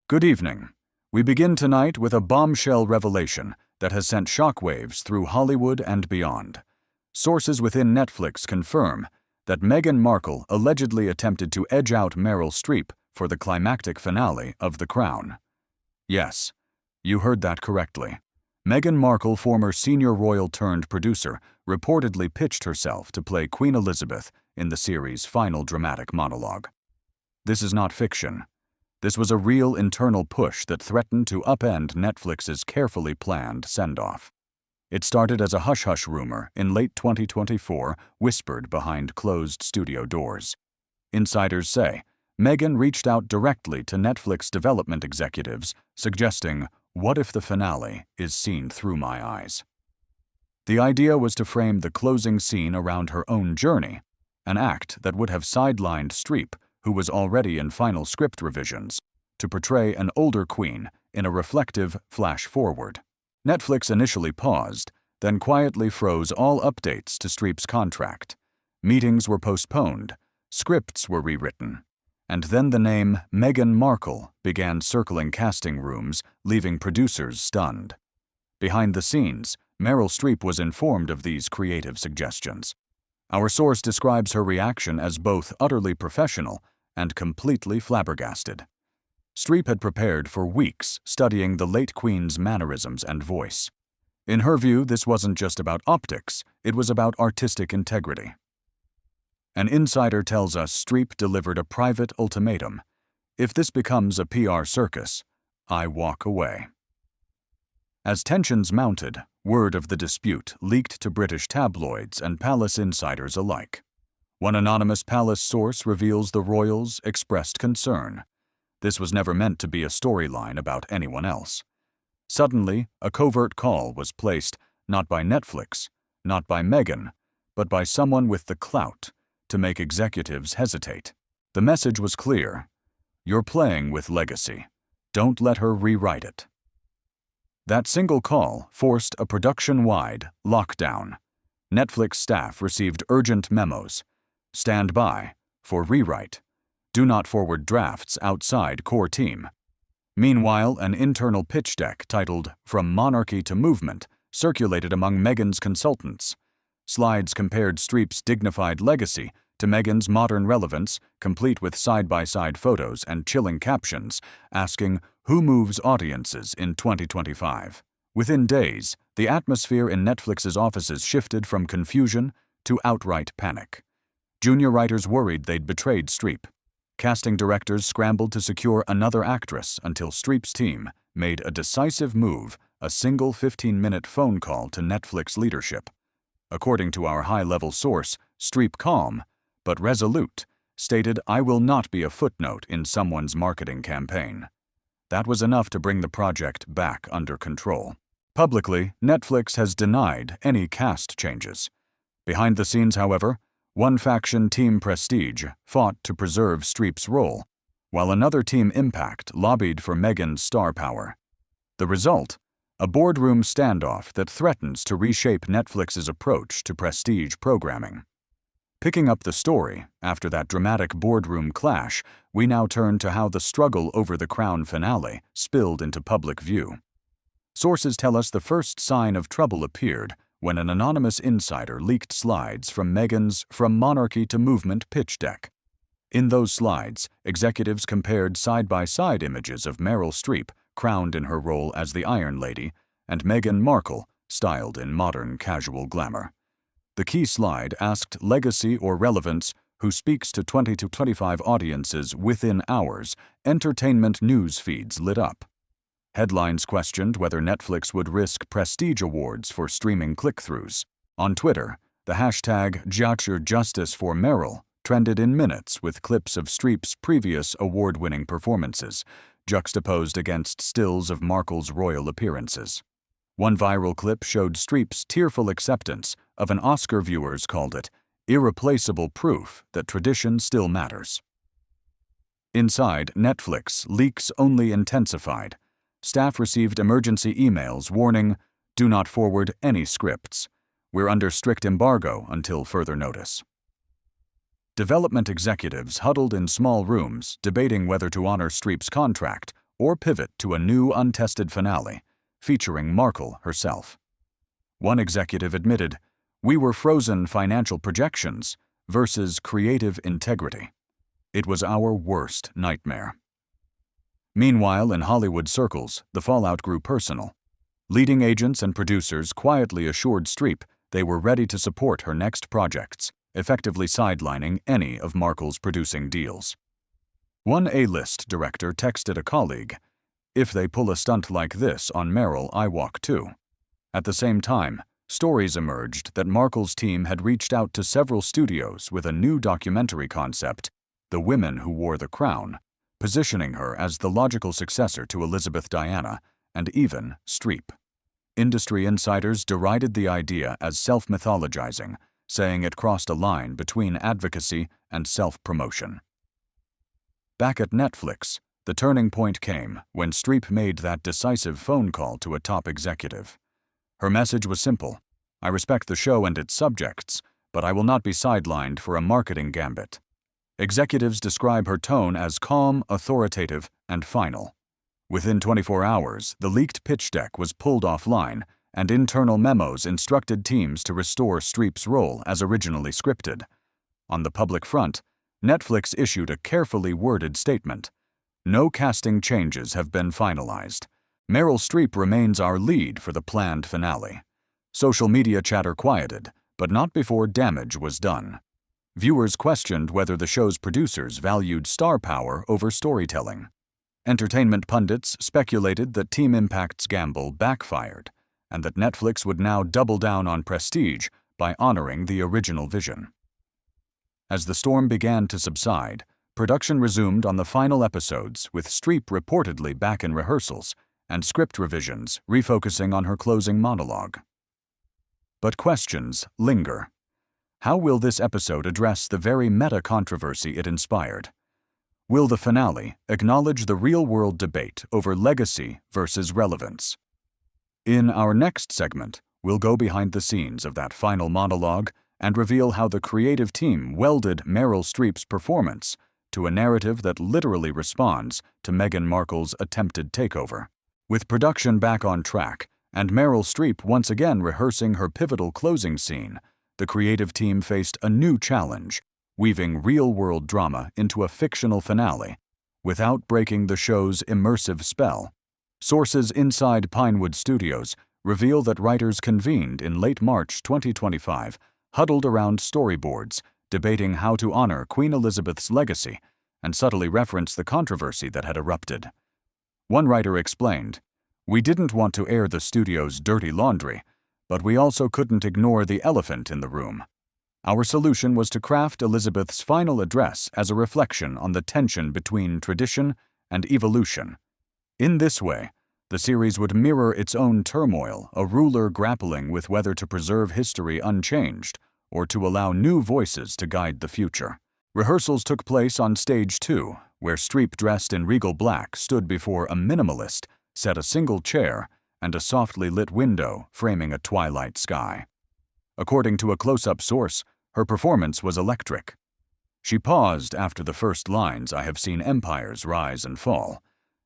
Good evening. We begin tonight with a bombshell revelation that has sent shockwaves through Hollywood and beyond. Sources within Netflix confirm that Meghan Markle allegedly attempted to edge out Meryl Streep for the climactic finale of The Crown. Yes, you heard that correctly. Meghan Markle, former senior royal-turned-producer, reportedly pitched herself to play Queen Elizabeth in the series' final dramatic monologue. This is not fiction. This was a real internal push that threatened to upend Netflix's carefully planned send-off. It started as a hush-hush rumor in late 2024, whispered behind closed studio doors. Insiders say Meghan reached out directly to Netflix development executives, suggesting, "What if the finale is seen through my eyes?" The idea was to frame the closing scene around her own journey, an act that would have sidelined Streep, who was already in final script revisions, to portray an older queen in a reflective flash-forward. Netflix initially paused, then quietly froze all updates to Streep's contract. Meetings were postponed, scripts were rewritten, and then the name Meghan Markle began circling casting rooms, leaving producers stunned. Behind the scenes, Meryl Streep was informed of these creative suggestions. Our source describes her reaction as both utterly professional and completely flabbergasted. Streep had prepared for weeks, studying the late Queen's mannerisms and voice. In her view, this wasn't just about optics, it was about artistic integrity. An insider tells us Streep delivered a private ultimatum: "If this becomes a PR circus, I walk away." As tensions mounted, word of the dispute leaked to British tabloids and palace insiders alike. One anonymous palace source reveals the royals expressed concern. This was never meant to be a storyline about anyone else. Suddenly, a covert call was placed not by Netflix, not by Meghan, but by someone with the clout to make executives hesitate. The message was clear: "You're playing with legacy. Don't let her rewrite it." That single call forced a production-wide lockdown. Netflix staff received urgent memos: "Stand by for rewrite. Do not forward drafts outside core team." Meanwhile, an internal pitch deck titled "From Monarchy to Movement" circulated among Meghan's consultants. Slides compared Streep's dignified legacy to Meghan's modern relevance, complete with side-by-side photos and chilling captions, asking who moves audiences in 2025. Within days, the atmosphere in Netflix's offices shifted from confusion to outright panic. Junior writers worried they'd betrayed Streep. Casting directors scrambled to secure another actress until Streep's team made a decisive move, a single 15-minute phone call to Netflix leadership. According to our high-level source, Streep, calm but resolute, stated, "I will not be a footnote in someone's marketing campaign." That was enough to bring the project back under control. Publicly, Netflix has denied any cast changes. Behind the scenes, however, one faction, Team Prestige, fought to preserve Streep's role, while another, Team Impact, lobbied for Meghan's star power. The result? A boardroom standoff that threatens to reshape Netflix's approach to prestige programming. Picking up the story, after that dramatic boardroom clash, we now turn to how the struggle over the Crown finale spilled into public view. Sources tell us the first sign of trouble appeared when an anonymous insider leaked slides from Meghan's From Monarchy to Movement pitch deck. In those slides, executives compared side-by-side images of Meryl Streep, crowned in her role as the Iron Lady, and Meghan Markle, styled in modern casual glamour. The key slide asked legacy or relevance, who speaks to 20 to 25 audiences within hours. Entertainment news feeds lit up. Headlines questioned whether Netflix would risk prestige awards for streaming click-throughs. On Twitter, the hashtag #JusticeForMeryl trended in minutes with clips of Streep's previous award-winning performances, juxtaposed against stills of Markle's royal appearances. One viral clip showed Streep's tearful acceptance of an Oscar. Viewers called it irreplaceable proof that tradition still matters. Inside Netflix, leaks only intensified. Staff received emergency emails warning, "Do not forward any scripts. We're under strict embargo until further notice." Development executives huddled in small rooms debating whether to honor Streep's contract or pivot to a new untested finale, featuring Markle herself. One executive admitted, "We were frozen financial projections versus creative integrity. It was our worst nightmare." Meanwhile, in Hollywood circles, the fallout grew personal. Leading agents and producers quietly assured Streep they were ready to support her next projects, effectively sidelining any of Markle's producing deals. One A-list director texted a colleague, "If they pull a stunt like this on Meryl, I walk too." At the same time, stories emerged that Markle's team had reached out to several studios with a new documentary concept, The Women Who Wore the Crown, positioning her as the logical successor to Elizabeth Diana and even Streep. Industry insiders derided the idea as self-mythologizing, saying it crossed a line between advocacy and self-promotion. Back at Netflix, the turning point came when Streep made that decisive phone call to a top executive. Her message was simple: "I respect the show and its subjects, but I will not be sidelined for a marketing gambit." Executives describe her tone as calm, authoritative, and final. Within 24 hours, the leaked pitch deck was pulled offline, and internal memos instructed teams to restore Streep's role as originally scripted. On the public front, Netflix issued a carefully worded statement. "No casting changes have been finalized. Meryl Streep remains our lead for the planned finale." Social media chatter quieted, but not before damage was done. Viewers questioned whether the show's producers valued star power over storytelling. Entertainment pundits speculated that Team Impact's gamble backfired, and that Netflix would now double down on prestige by honoring the original vision. As the storm began to subside, production resumed on the final episodes, with Streep reportedly back in rehearsals and script revisions refocusing on her closing monologue. But questions linger. How will this episode address the very meta-controversy it inspired? Will the finale acknowledge the real-world debate over legacy versus relevance? In our next segment, we'll go behind the scenes of that final monologue and reveal how the creative team welded Meryl Streep's performance to a narrative that literally responds to Meghan Markle's attempted takeover. With production back on track and Meryl Streep once again rehearsing her pivotal closing scene, the creative team faced a new challenge, weaving real-world drama into a fictional finale without breaking the show's immersive spell. Sources inside Pinewood Studios reveal that writers convened in late March 2025, huddled around storyboards, debating how to honor Queen Elizabeth's legacy and subtly reference the controversy that had erupted. One writer explained, "We didn't want to air the studio's dirty laundry, but we also couldn't ignore the elephant in the room. Our solution was to craft Elizabeth's final address as a reflection on the tension between tradition and evolution. In this way, the series would mirror its own turmoil, a ruler grappling with whether to preserve history unchanged or to allow new voices to guide the future." Rehearsals took place on Stage 2, where Streep, dressed in regal black, stood before a minimalist, set a single chair, and a softly lit window framing a twilight sky. According to a close-up source, her performance was electric. She paused after the first lines, "I have seen empires rise and fall,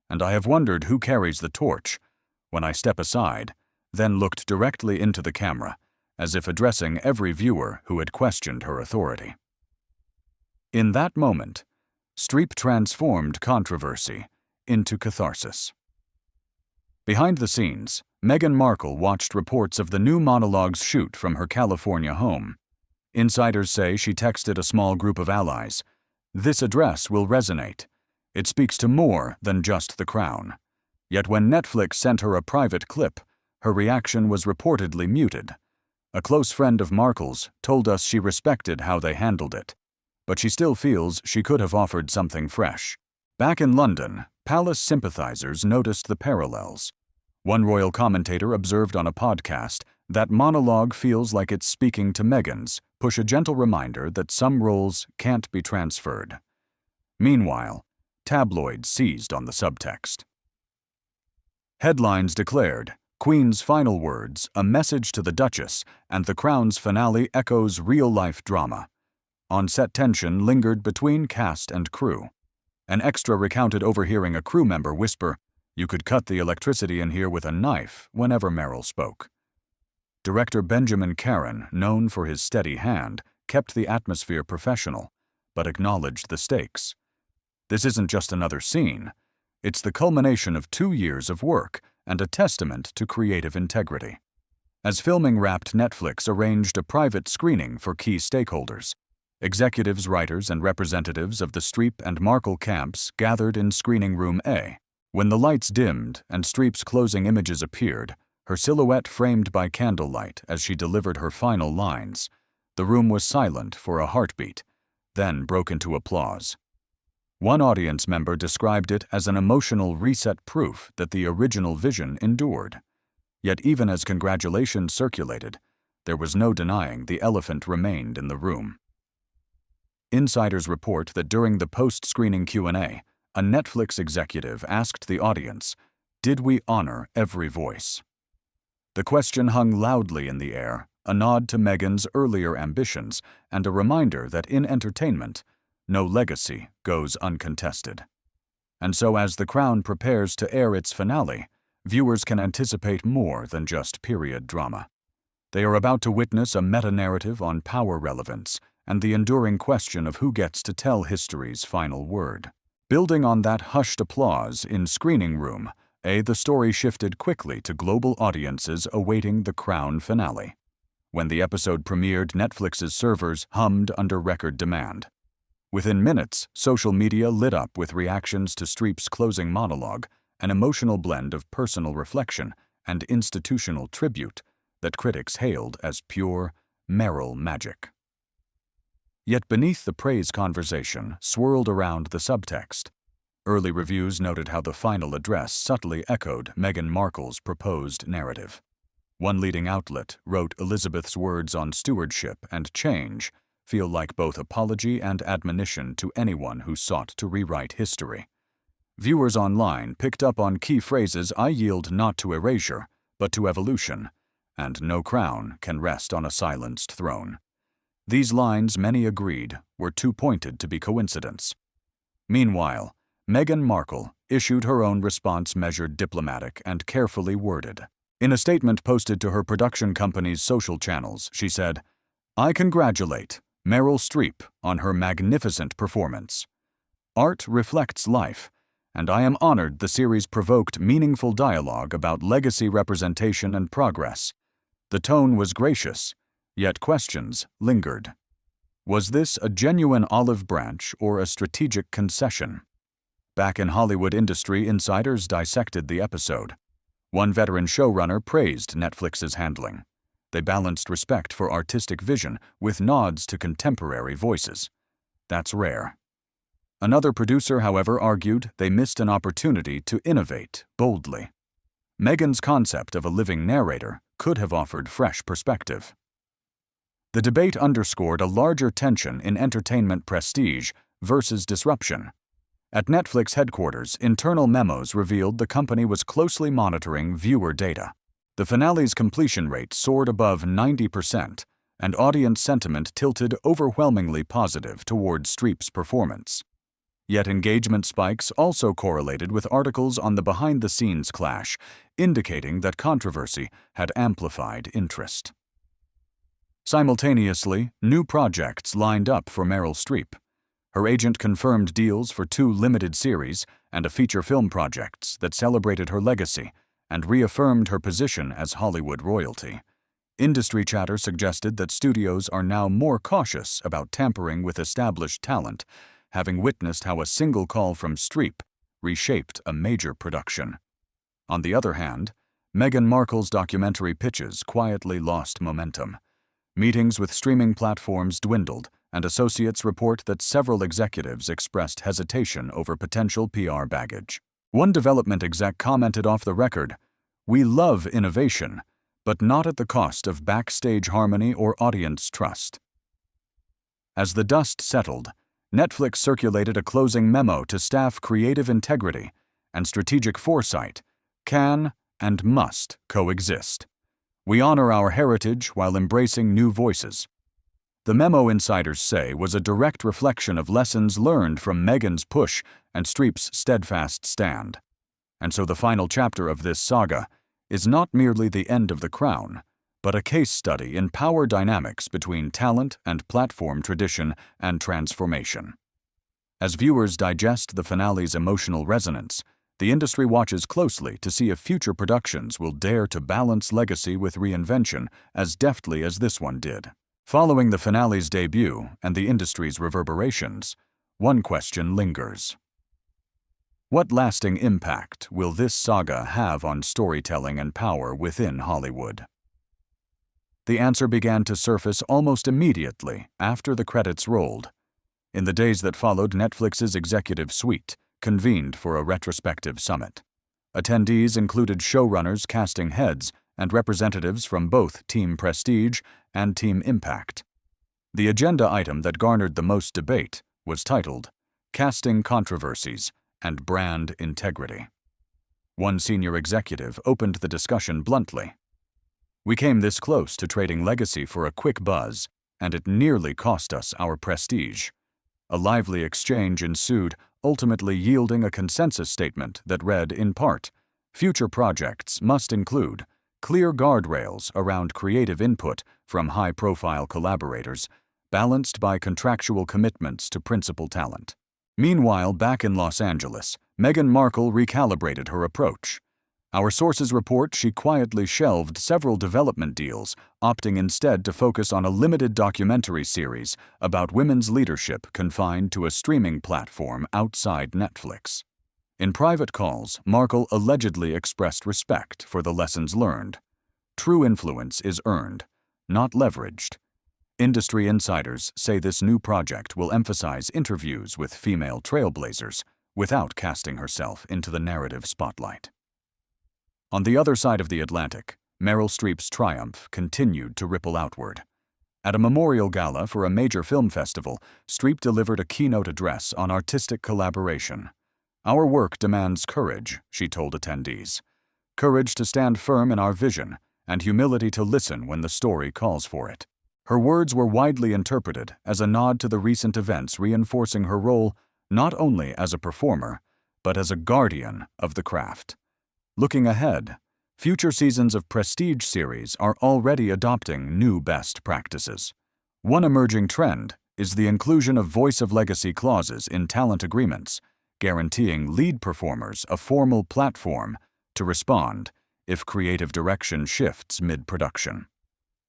and I have wondered who carries the torch, when I step aside," then looked directly into the camera, as if addressing every viewer who had questioned her authority. In that moment, Streep transformed controversy into catharsis. Behind the scenes, Meghan Markle watched reports of the new monologue's shoot from her California home. Insiders say she texted a small group of allies, "This address will resonate. It speaks to more than just the crown." Yet when Netflix sent her a private clip, her reaction was reportedly muted. A close friend of Markle's told us she respected how they handled it, but she still feels she could have offered something fresh. Back in London, palace sympathizers noticed the parallels. One royal commentator observed on a podcast that monologue feels like it's speaking to Meghan's, push a gentle reminder that some roles can't be transferred. Meanwhile, tabloids seized on the subtext. Headlines declared, "Queen's final words, a message to the Duchess, and the Crown's finale echoes real-life drama." On-set tension lingered between cast and crew. An extra recounted overhearing a crew member whisper, "You could cut the electricity in here with a knife," whenever Meryl spoke. Director Benjamin Caron, known for his steady hand, kept the atmosphere professional, but acknowledged the stakes. This isn't just another scene. It's the culmination of 2 years of work and a testament to creative integrity. As filming wrapped, Netflix arranged a private screening for key stakeholders. Executives, writers, and representatives of the Streep and Markle camps gathered in Screening Room A. When the lights dimmed and Streep's closing images appeared, her silhouette framed by candlelight as she delivered her final lines, the room was silent for a heartbeat, then broke into applause. One audience member described it as an emotional reset, proof that the original vision endured. Yet even as congratulations circulated, there was no denying the elephant remained in the room. Insiders report that during the post-screening Q&A, a Netflix executive asked the audience, "Did we honor every voice?" The question hung loudly in the air, a nod to Meghan's earlier ambitions and a reminder that in entertainment, no legacy goes uncontested. And so as The Crown prepares to air its finale, viewers can anticipate more than just period drama. They are about to witness a meta-narrative on power relevance and the enduring question of who gets to tell history's final word. Building on that hushed applause in Screening Room A, the story shifted quickly to global audiences awaiting The Crown finale. When the episode premiered, Netflix's servers hummed under record demand. Within minutes, social media lit up with reactions to Streep's closing monologue, an emotional blend of personal reflection and institutional tribute that critics hailed as pure Meryl magic. Yet beneath the praise conversation swirled around the subtext. Early reviews noted how the final address subtly echoed Meghan Markle's proposed narrative. One leading outlet wrote Elizabeth's words on stewardship and change feel like both apology and admonition to anyone who sought to rewrite history. Viewers online picked up on key phrases: "I yield not to erasure, but to evolution," and "No crown can rest on a silenced throne." These lines, many agreed, were too pointed to be coincidence. Meanwhile, Meghan Markle issued her own response, measured, diplomatic, and carefully worded. In a statement posted to her production company's social channels, she said, "I congratulate Meryl Streep on her magnificent performance. Art reflects life, and I am honored the series provoked meaningful dialogue about legacy, representation, and progress. The tone was gracious, yet questions lingered. Was this a genuine olive branch or a strategic concession?" Back in Hollywood, industry insiders dissected the episode. One veteran showrunner praised Netflix's handling. They balanced respect for artistic vision with nods to contemporary voices. That's rare. Another producer, however, argued they missed an opportunity to innovate boldly. Meghan's concept of a living narrator could have offered fresh perspective. The debate underscored a larger tension in entertainment prestige versus disruption. At Netflix headquarters, internal memos revealed the company was closely monitoring viewer data. The finale's completion rate soared above 90%, and audience sentiment tilted overwhelmingly positive towards Streep's performance. Yet engagement spikes also correlated with articles on the behind-the-scenes clash, indicating that controversy had amplified interest. Simultaneously, new projects lined up for Meryl Streep. Her agent confirmed deals for 2 limited series and a feature film projects that celebrated her legacy and reaffirmed her position as Hollywood royalty. Industry chatter suggested that studios are now more cautious about tampering with established talent, having witnessed how a single call from Streep reshaped a major production. On the other hand, Meghan Markle's documentary pitches quietly lost momentum. Meetings with streaming platforms dwindled, and associates report that several executives expressed hesitation over potential PR baggage. One development exec commented off the record, "We love innovation, but not at the cost of backstage harmony or audience trust." As the dust settled, Netflix circulated a closing memo to staff: "Creative integrity and strategic foresight can and must coexist. We honor our heritage while embracing new voices." The memo, insiders say, was a direct reflection of lessons learned from Meghan's push and Streep's steadfast stand. And so the final chapter of this saga is not merely the end of The Crown, but a case study in power dynamics between talent and platform tradition and transformation. As viewers digest the finale's emotional resonance, the industry watches closely to see if future productions will dare to balance legacy with reinvention as deftly as this one did. Following the finale's debut and the industry's reverberations, one question lingers. What lasting impact will this saga have on storytelling and power within Hollywood? The answer began to surface almost immediately after the credits rolled. In the days that followed, Netflix's executive suite convened for a retrospective summit. Attendees included showrunners, casting heads, and representatives from both Team Prestige and Team Impact. The agenda item that garnered the most debate was titled Casting Controversies and Brand Integrity. One senior executive opened the discussion bluntly. "We came this close to trading legacy for a quick buzz, and it nearly cost us our prestige." A lively exchange ensued, ultimately yielding a consensus statement that read, in part, "Future projects must include clear guardrails around creative input from high-profile collaborators, balanced by contractual commitments to principal talent." Meanwhile, back in Los Angeles, Meghan Markle recalibrated her approach. Our sources report she quietly shelved several development deals, opting instead to focus on a limited documentary series about women's leadership confined to a streaming platform outside Netflix. In private calls, Markle allegedly expressed respect for the lessons learned. True influence is earned, not leveraged. Industry insiders say this new project will emphasize interviews with female trailblazers without casting herself into the narrative spotlight. On the other side of the Atlantic, Meryl Streep's triumph continued to ripple outward. At a memorial gala for a major film festival, Streep delivered a keynote address on artistic collaboration. "Our work demands courage," she told attendees. "Courage to stand firm in our vision, and humility to listen when the story calls for it." Her words were widely interpreted as a nod to the recent events, reinforcing her role not only as a performer, but as a guardian of the craft. Looking ahead, future seasons of Prestige series are already adopting new best practices. One emerging trend is the inclusion of voice of legacy clauses in talent agreements, guaranteeing lead performers a formal platform to respond if creative direction shifts mid-production.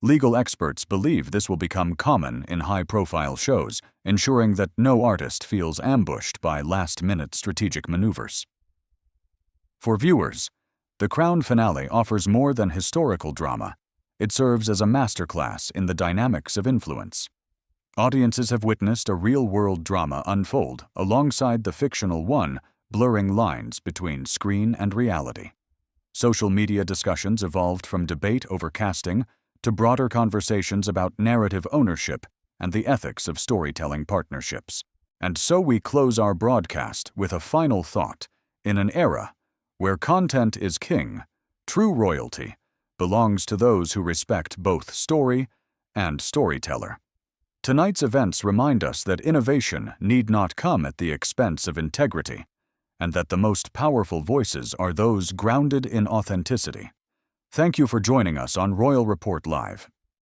Legal experts believe this will become common in high-profile shows, ensuring that no artist feels ambushed by last-minute strategic maneuvers. For viewers, The Crown finale offers more than historical drama. It serves as a masterclass in the dynamics of influence. Audiences have witnessed a real-world drama unfold alongside the fictional one, blurring lines between screen and reality. Social media discussions evolved from debate over casting to broader conversations about narrative ownership and the ethics of storytelling partnerships. And so we close our broadcast with a final thought. In an era where content is king, true royalty belongs to those who respect both story and storyteller. Tonight's events remind us that innovation need not come at the expense of integrity, and that the most powerful voices are those grounded in authenticity. Thank you for joining us on Royal Report Live.